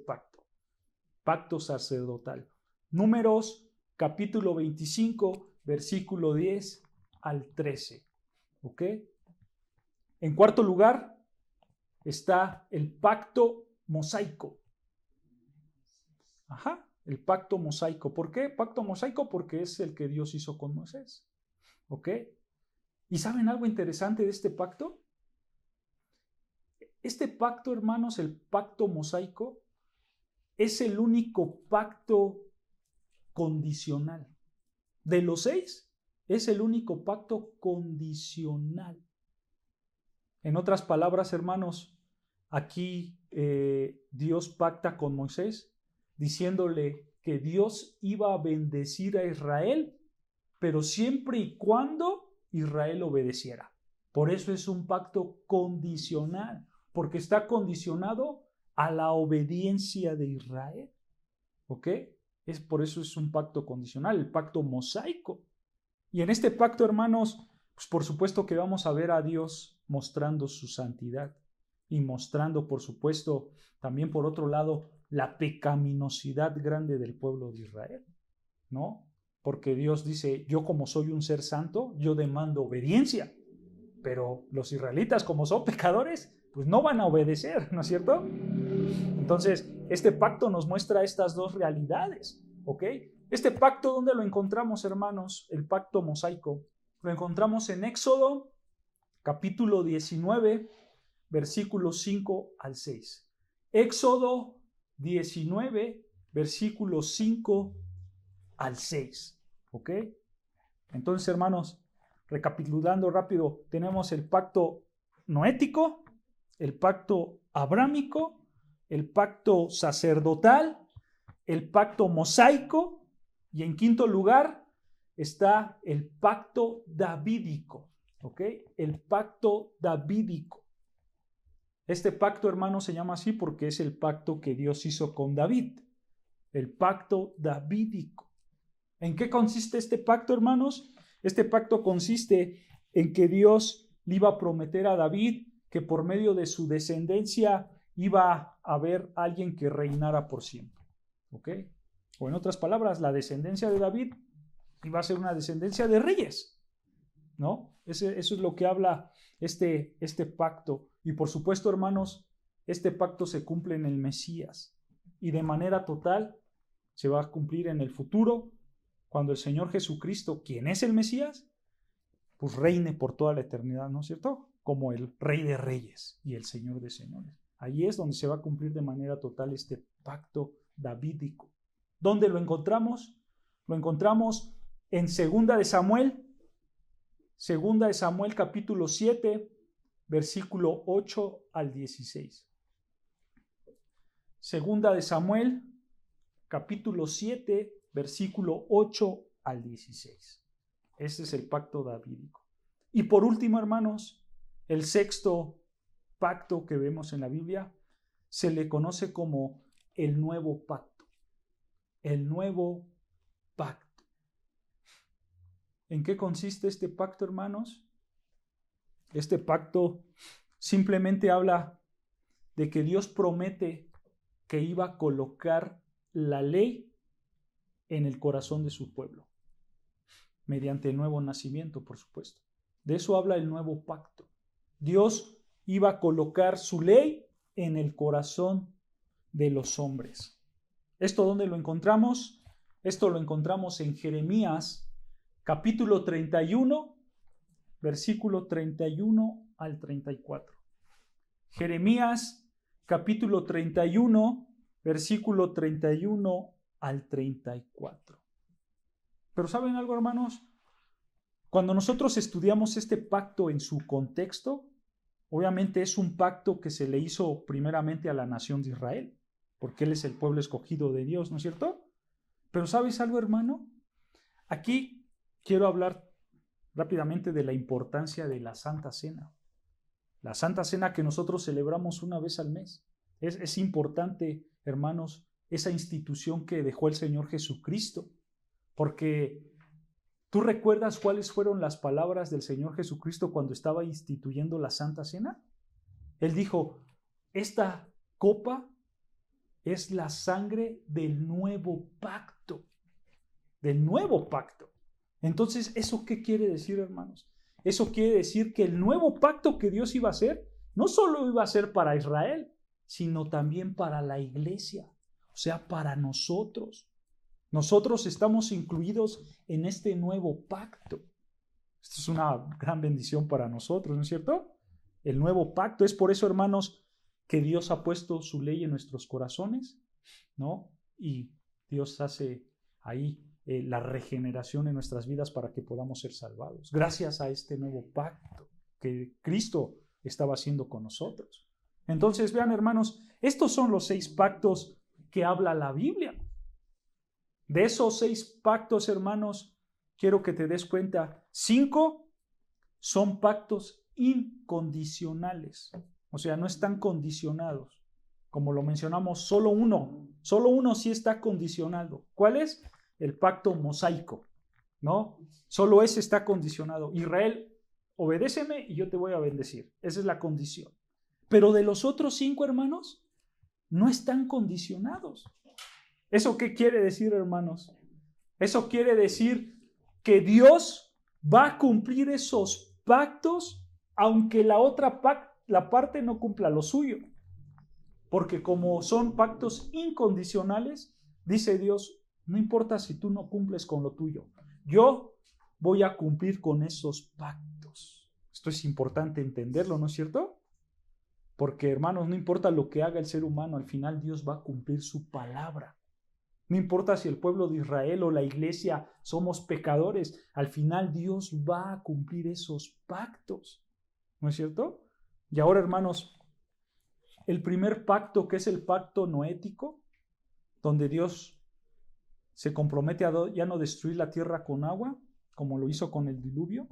pacto sacerdotal. Números capítulo 25, versículo 10 al 13. ¿Ok? En cuarto lugar está el pacto mosaico. El pacto mosaico. ¿Por qué pacto mosaico? Porque es el que Dios hizo con Moisés. ¿Ok? ¿Y saben algo interesante de este pacto? Este pacto, hermanos, el pacto mosaico, es el único pacto condicional. De los 6, es el único pacto condicional. En otras palabras, hermanos, aquí Dios pacta con Moisés diciéndole que Dios iba a bendecir a Israel, pero siempre y cuando Israel obedeciera. Por eso es un pacto condicional, porque está condicionado a la obediencia de Israel. ¿Ok? Por eso es un pacto condicional, el pacto mosaico. Y en este pacto, hermanos, pues por supuesto que vamos a ver a Dios mostrando su santidad y mostrando, por supuesto, también por otro lado, la pecaminosidad grande del pueblo de Israel, ¿no? Porque Dios dice, yo como soy un ser santo, yo demando obediencia, pero los israelitas como son pecadores, pues no van a obedecer, ¿no es cierto? Entonces, este pacto nos muestra estas dos realidades, ¿ok? Este pacto, ¿dónde lo encontramos, hermanos? El pacto mosaico. Lo encontramos en Éxodo, capítulo 19, versículos 5 al 6. Éxodo 19, versículos 5 al 6, ¿ok? Entonces, hermanos, recapitulando rápido, tenemos el pacto noético, el pacto abrámico, el pacto sacerdotal, el pacto mosaico, y en quinto lugar está el pacto davídico, ¿ok? El pacto davídico. Este pacto, hermano, se llama así porque es el pacto que Dios hizo con David, el pacto davídico. ¿En qué consiste este pacto, hermanos? Este pacto consiste en que Dios le iba a prometer a David que por medio de su descendencia iba a haber alguien que reinara por siempre. ¿Ok? O en otras palabras, la descendencia de David iba a ser una descendencia de reyes, ¿no? Eso es lo que habla este pacto. Y por supuesto, hermanos, este pacto se cumple en el Mesías y de manera total se va a cumplir en el futuro cuando el Señor Jesucristo, quien es el Mesías, pues reine por toda la eternidad, ¿no es cierto? Como el Rey de Reyes y el Señor de Señores. Ahí es donde se va a cumplir de manera total este pacto davídico. ¿Dónde lo encontramos? Lo encontramos en 2 de Samuel capítulo 7, versículo 8 al 16. 2 de Samuel capítulo 7, versículo 8 al 16. Ese es el pacto davídico. Y por último, hermanos, el sexto pacto que vemos en la Biblia se le conoce como el nuevo pacto. El nuevo pacto. ¿En qué consiste este pacto, hermanos? Este pacto simplemente habla de que Dios promete que iba a colocar la ley en el corazón de su pueblo, mediante el nuevo nacimiento, por supuesto. De eso habla el nuevo pacto. Dios iba a colocar su ley en el corazón de los hombres. ¿Esto dónde lo encontramos? Esto lo encontramos en Jeremías, capítulo 31, versículo 31 al 34. Jeremías, capítulo 31, versículo 31 al 34. Pero ¿saben algo, hermanos? Cuando nosotros estudiamos este pacto en su contexto, obviamente es un pacto que se le hizo primeramente a la nación de Israel, porque Él es el pueblo escogido de Dios, ¿no es cierto? Pero ¿sabes algo, hermano? Aquí quiero hablar rápidamente de la importancia de la Santa Cena. La Santa Cena que nosotros celebramos una vez al mes. Es importante, hermanos, esa institución que dejó el Señor Jesucristo, porque ¿tú recuerdas cuáles fueron las palabras del Señor Jesucristo cuando estaba instituyendo la Santa Cena? Él dijo, esta copa es la sangre del nuevo pacto, del nuevo pacto. Entonces, ¿eso qué quiere decir, hermanos? Eso quiere decir que el nuevo pacto que Dios iba a hacer, no solo iba a ser para Israel, sino también para la iglesia, o sea, para nosotros. Nosotros estamos incluidos en este nuevo pacto. Esto es una gran bendición para nosotros, ¿no es cierto? El nuevo pacto. Es por eso, hermanos, que Dios ha puesto su ley en nuestros corazones, ¿no? Y Dios hace ahí la regeneración en nuestras vidas para que podamos ser salvados. Gracias a este nuevo pacto que Cristo estaba haciendo con nosotros. Entonces, vean, hermanos, estos son los 6 pactos que habla la Biblia. De esos 6 pactos, hermanos, quiero que te des cuenta, 5 son pactos incondicionales. O sea, no están condicionados. Como lo mencionamos, solo uno sí está condicionado. ¿Cuál es? El pacto mosaico, ¿no? Solo ese está condicionado. Israel, obedéceme y yo te voy a bendecir. Esa es la condición. Pero de los otros 5, hermanos, no están condicionados. ¿Eso qué quiere decir, hermanos? Eso quiere decir que Dios va a cumplir esos pactos aunque la parte no cumpla lo suyo. Porque como son pactos incondicionales, dice Dios, no importa si tú no cumples con lo tuyo, yo voy a cumplir con esos pactos. Esto es importante entenderlo, ¿no es cierto? Porque, hermanos, no importa lo que haga el ser humano, al final Dios va a cumplir su palabra. No importa si el pueblo de Israel o la iglesia somos pecadores, al final Dios va a cumplir esos pactos. ¿No es cierto? Y ahora, hermanos, el primer pacto, que es el pacto noético, donde Dios se compromete a ya no destruir la tierra con agua, como lo hizo con el diluvio.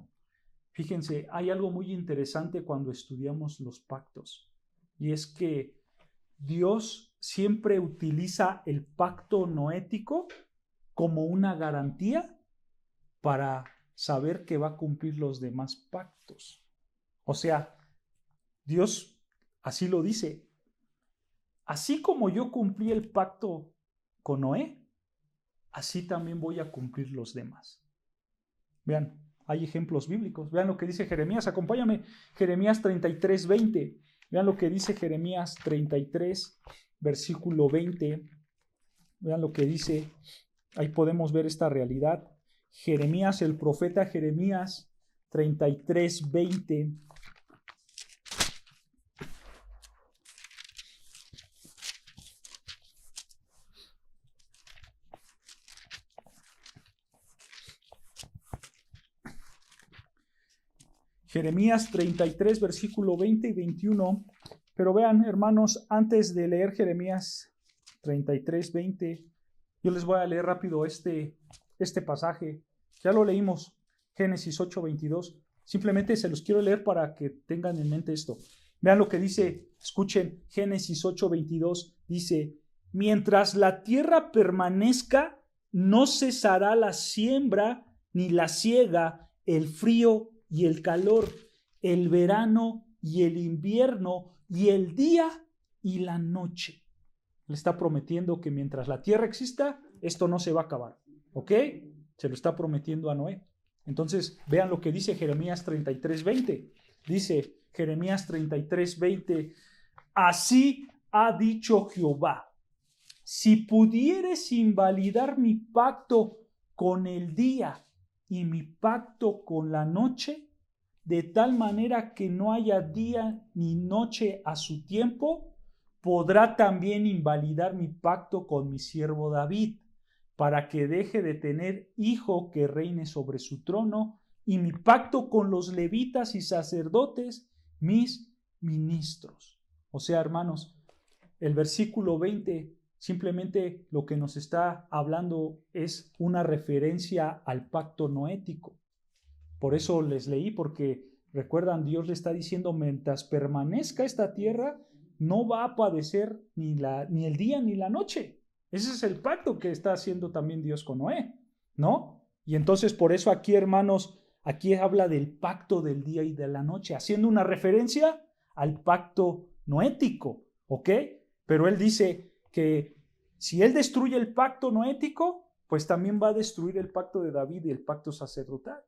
Fíjense, hay algo muy interesante cuando estudiamos los pactos, y es que Dios siempre utiliza el pacto noético como una garantía para saber que va a cumplir los demás pactos. O sea, Dios así lo dice. Así como yo cumplí el pacto con Noé, así también voy a cumplir los demás. Vean, hay ejemplos bíblicos. Vean lo que dice Jeremías. Acompáñame. Jeremías 33, 20. Vean lo que dice Jeremías 33, versículo 20. Vean lo que dice. Ahí podemos ver esta realidad. Jeremías, el profeta Jeremías 33, 20. Jeremías 33, versículo 20 y 21. Pero vean, hermanos, antes de leer Jeremías 33, 20, yo les voy a leer rápido este pasaje. Ya lo leímos, Génesis 8, 22. Simplemente se los quiero leer para que tengan en mente esto. Vean lo que dice, escuchen, Génesis 8, 22. Dice, mientras la tierra permanezca, no cesará la siembra ni la siega, el frío y el calor, el verano y el invierno, y el día y la noche. Le está prometiendo que mientras la tierra exista, esto no se va a acabar. ¿Ok? Se lo está prometiendo a Noé. Entonces, vean lo que dice Jeremías 33, 20. Dice Jeremías 33, 20. Así ha dicho Jehová, si pudieres invalidar mi pacto con el día y mi pacto con la noche, de tal manera que no haya día ni noche a su tiempo, podrá también invalidar mi pacto con mi siervo David, para que deje de tener hijo que reine sobre su trono, y mi pacto con los levitas y sacerdotes, mis ministros. O sea, hermanos, el versículo 20 simplemente lo que nos está hablando es una referencia al pacto noético. Por eso les leí, porque recuerdan, Dios le está diciendo, mientras permanezca esta tierra, no va a padecer ni el día ni la noche. Ese es el pacto que está haciendo también Dios con Noé, ¿no? Y entonces por eso aquí, hermanos, aquí habla del pacto del día y de la noche, haciendo una referencia al pacto noético, ¿ok? Pero él dice que si él destruye el pacto noético, pues también va a destruir el pacto de David y el pacto sacerdotal,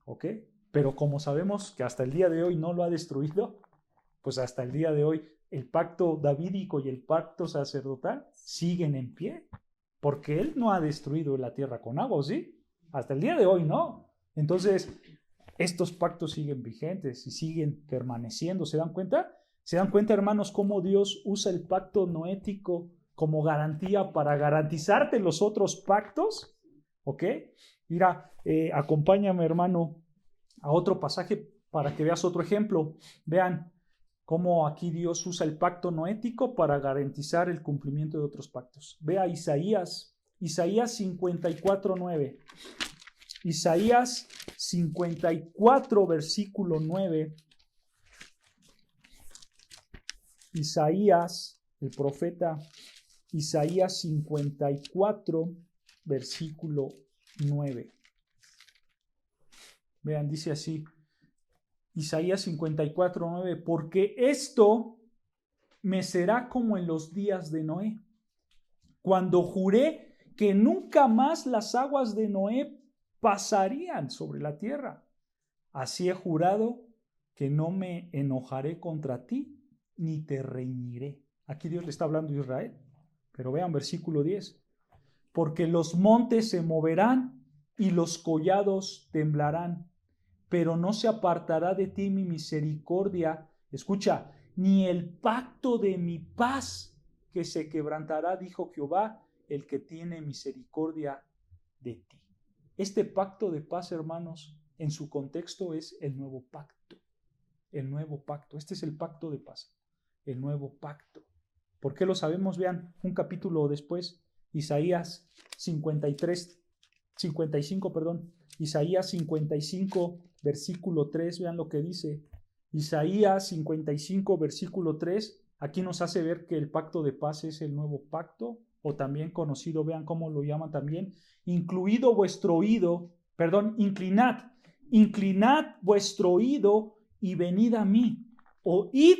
¿ok? Pero como sabemos que hasta el día de hoy no lo ha destruido, pues hasta el día de hoy el pacto davídico y el pacto sacerdotal siguen en pie, porque él no ha destruido la tierra con agua, ¿sí? Hasta el día de hoy no. Entonces, estos pactos siguen vigentes y siguen permaneciendo. ¿Se dan cuenta? ¿Se dan cuenta, hermanos, cómo Dios usa el pacto noético como garantía para garantizarte los otros pactos? ¿Ok? Mira, acompáñame, hermano, a otro pasaje para que veas otro ejemplo. Vean cómo aquí Dios usa el pacto noético para garantizar el cumplimiento de otros pactos. Vea Isaías 54:9. Isaías 54, versículo 9. Isaías, el profeta Isaías 54, versículo 9. Vean, dice así, Isaías 54, 9, porque esto me será como en los días de Noé, cuando juré que nunca más las aguas de Noé pasarían sobre la tierra. Así he jurado que no me enojaré contra ti, ni te reñiré. Aquí Dios le está hablando a Israel. Pero vean versículo 10. Porque los montes se moverán y los collados temblarán, pero no se apartará de ti mi misericordia. Escucha, ni el pacto de mi paz que se quebrantará, dijo Jehová, el que tiene misericordia de ti. Este pacto de paz, hermanos, en su contexto es el nuevo pacto. El nuevo pacto. Este es el pacto de paz. El nuevo pacto. ¿Por qué lo sabemos? Vean, un capítulo después, Isaías 55, Isaías 55, versículo 3, vean lo que dice. Isaías 55, versículo 3, aquí nos hace ver que el pacto de paz es el nuevo pacto, o también conocido, vean cómo lo llaman también, inclinad vuestro oído y venid a mí, oíd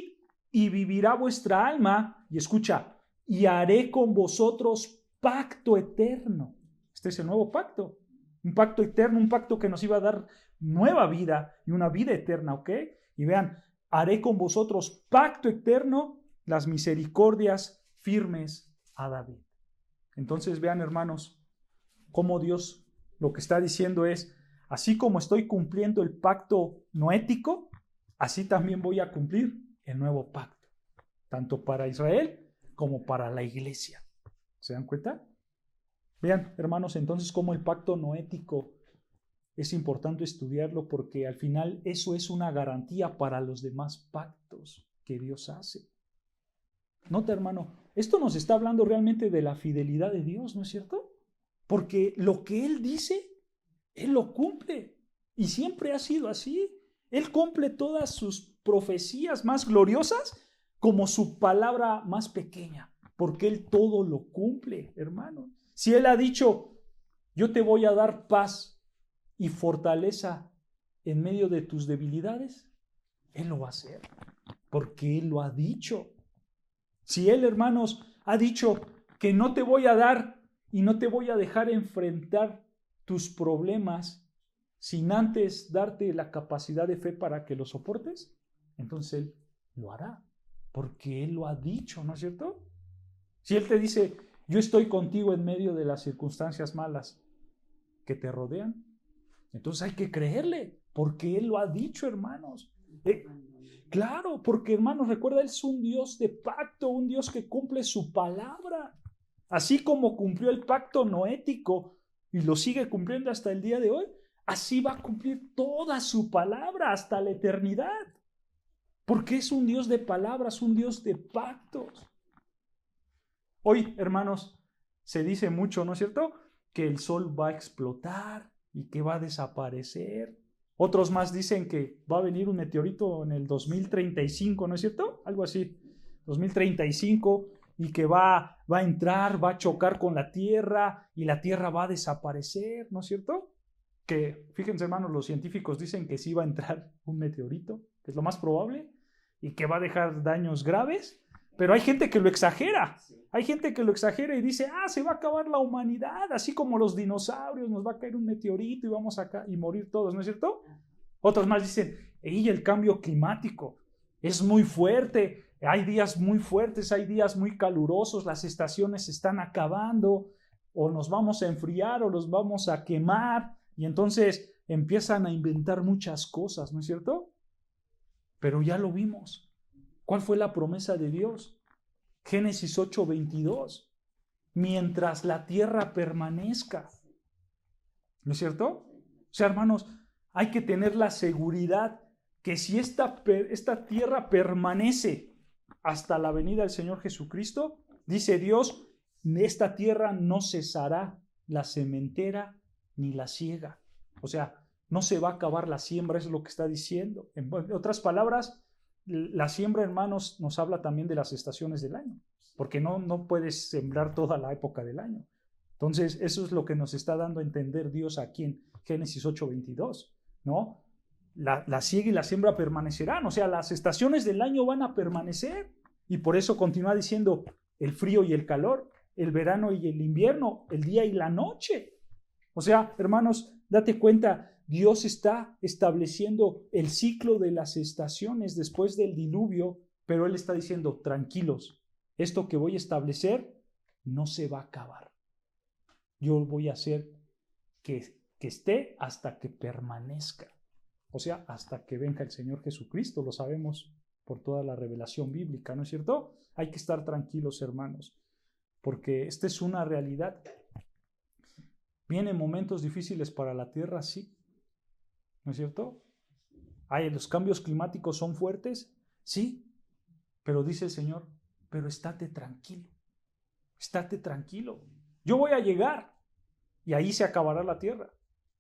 y vivirá vuestra alma, y escucha, y haré con vosotros pacto eterno. Este es el nuevo pacto, un pacto eterno, un pacto que nos iba a dar nueva vida y una vida eterna, ¿ok? Y vean, haré con vosotros pacto eterno, las misericordias firmes a David. Entonces vean, hermanos, cómo Dios lo que está diciendo es, así como estoy cumpliendo el pacto noético, así también voy a cumplir el nuevo pacto, tanto para Israel como para la iglesia. ¿Se dan cuenta? Vean, hermanos, entonces cómo el pacto noético es importante estudiarlo, porque al final eso es una garantía para los demás pactos que Dios hace. Nota, hermano, esto nos está hablando realmente de la fidelidad de Dios, ¿no es cierto? Porque lo que Él dice, Él lo cumple. Y siempre ha sido así. Él cumple todas sus profecías más gloriosas como su palabra más pequeña, porque Él todo lo cumple, hermano. Si Él ha dicho, yo te voy a dar paz y fortaleza en medio de tus debilidades, Él lo va a hacer, porque Él lo ha dicho. Si Él, hermanos, ha dicho que no te voy a dar y no te voy a dejar enfrentar tus problemas sin antes darte la capacidad de fe para que lo soportes, entonces Él lo hará, porque Él lo ha dicho, ¿no es cierto? Si Él te dice, yo estoy contigo en medio de las circunstancias malas que te rodean, entonces hay que creerle, porque Él lo ha dicho, hermanos. Claro, porque, hermanos, recuerda, Él es un Dios de pacto, un Dios que cumple su palabra. Así como cumplió el pacto noético y lo sigue cumpliendo hasta el día de hoy, así va a cumplir toda su palabra hasta la eternidad. Porque es un Dios de palabras, un Dios de pactos. Hoy, hermanos, se dice mucho, ¿no es cierto?, que el sol va a explotar y que va a desaparecer. Otros más dicen que va a venir un meteorito en el 2035, ¿no es cierto? Algo así, 2035, y que va a entrar, va a chocar con la Tierra y la Tierra va a desaparecer, ¿no es cierto? Que, fíjense, hermanos, los científicos dicen que sí va a entrar un meteorito, que es lo más probable, y que va a dejar daños graves, pero hay gente que lo exagera. Hay gente que lo exagera y dice, se va a acabar la humanidad, así como los dinosaurios, nos va a caer un meteorito y vamos acá y morir todos, ¿no es cierto? Otros más dicen, el cambio climático es muy fuerte, hay días muy fuertes, hay días muy calurosos, las estaciones se están acabando, o nos vamos a enfriar o los vamos a quemar, y entonces empiezan a inventar muchas cosas, ¿no es cierto? Pero ya lo vimos. ¿Cuál fue la promesa de Dios? Génesis 8:22. Mientras la tierra permanezca. ¿No es cierto? O sea, hermanos, hay que tener la seguridad que si esta tierra permanece hasta la venida del Señor Jesucristo, dice Dios, esta tierra no cesará la sementera ni la siega. O sea, no se va a acabar la siembra, eso es lo que está diciendo. En otras palabras, la siembra, hermanos, nos habla también de las estaciones del año, porque no puedes sembrar toda la época del año. Entonces, eso es lo que nos está dando a entender Dios aquí en Génesis 8:22, ¿no? La siega y la siembra permanecerán, o sea, las estaciones del año van a permanecer, y por eso continúa diciendo el frío y el calor, el verano y el invierno, el día y la noche. O sea, hermanos, date cuenta, Dios está estableciendo el ciclo de las estaciones después del diluvio, pero Él está diciendo, tranquilos, esto que voy a establecer no se va a acabar. Yo voy a hacer que esté hasta que permanezca. O sea, hasta que venga el Señor Jesucristo, lo sabemos por toda la revelación bíblica, ¿no es cierto? Hay que estar tranquilos, hermanos, porque esta es una realidad. ¿Vienen momentos difíciles para la tierra? Sí. ¿No es cierto? ¿Los cambios climáticos son fuertes? Sí. Pero dice el Señor, pero estate tranquilo. Estate tranquilo. Yo voy a llegar y ahí se acabará la tierra.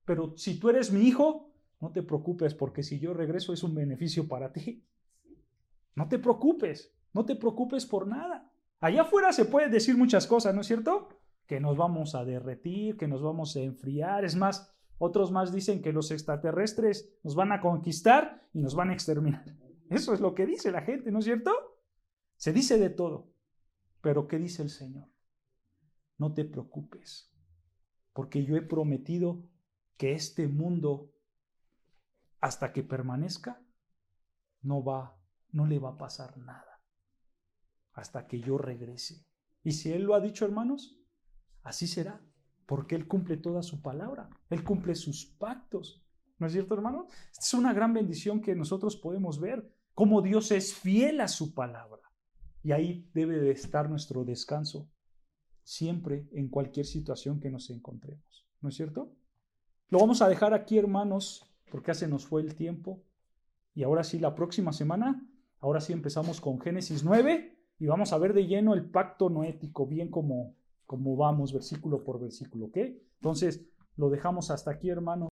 Pero si tú eres mi hijo, no te preocupes, porque si yo regreso es un beneficio para ti. No te preocupes por nada. Allá afuera se puede decir muchas cosas, ¿no es cierto? Que nos vamos a derretir, que nos vamos a enfriar. Es más, otros más dicen que los extraterrestres nos van a conquistar y nos van a exterminar. Eso es lo que dice la gente, ¿no es cierto? Se dice de todo. Pero ¿qué dice el Señor? No te preocupes, porque yo he prometido que este mundo, hasta que permanezca, no le va a pasar nada, hasta que yo regrese. Y si Él lo ha dicho, hermanos, así será, porque Él cumple toda su palabra, Él cumple sus pactos. ¿No es cierto, hermanos? Esta es una gran bendición que nosotros podemos ver, cómo Dios es fiel a su palabra. Y ahí debe de estar nuestro descanso, siempre, en cualquier situación que nos encontremos. ¿No es cierto? Lo vamos a dejar aquí, hermanos, porque ya se nos fue el tiempo. Y ahora sí, la próxima semana, ahora sí empezamos con Génesis 9 y vamos a ver de lleno el pacto noético, bien como vamos, versículo por versículo, ¿ok? Entonces, lo dejamos hasta aquí, hermanos.